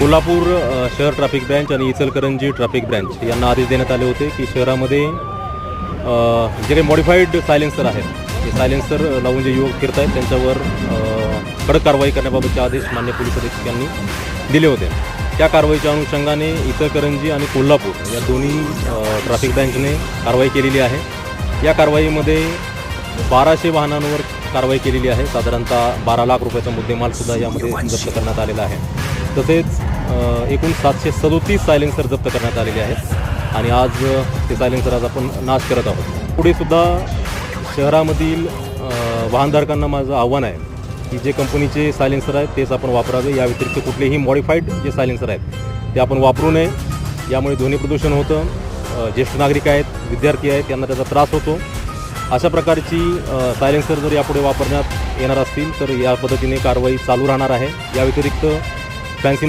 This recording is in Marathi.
कोल्हापूर शहर ट्रॅफिक ब्रँच आणि इचलकरंजी ट्रॅफिक ब्रँच यांना आदेश देण्यात आले होते की शहरामध्ये जे काही मॉडिफाईड सायलेन्सर आहेत ते सायलेन्सर लावून जे युवक फिरत आहेत त्यांच्यावर कडक कारवाई करण्याबाबतचे आदेश मान्य पोलीस अधीक्षक यांनी दिले होते. त्या कारवाईच्या अनुषंगाने इचलकरंजी आणि कोल्हापूर या दोन्ही ट्रॅफिक ब्रँचने कारवाई केलेली आहे. या कारवाईमध्ये 1200 वाहनांवर कारवाई केलेली आहे. साधारणतः 12 लाख रुपयाचा मुद्देमालसुद्धा यामध्ये जप्त करण्यात आलेला आहे. तसेच एकूण 737 सायलेन्सर जप्त करण्यात आलेले आहेत आणि आज ते सायलेन्सर आज आपण नाश करत आहोत. पुढे सुद्धा शहरामधील वाहनधारकांना माझं आव्हान आहे की जे कंपनीचे सायलेन्सर आहेत तेच आपण वापरावे. या व्यतिरिक्त कुठलेही मॉडिफाईड जे सायलेन्सर आहेत ते आपण वापरू नये. यामुळे ध्वनी प्रदूषण होतं. ज्येष्ठ नागरिक आहेत, विद्यार्थी आहेत, त्यांना त्याचा त्रास होतो. अशा प्रकारची सायलेन्सर जर यापुढे वापरण्यात येणार असतील तर या पद्धतीने कारवाई चालू राहणार आहे. या व्यतिरिक्त फॅन्सी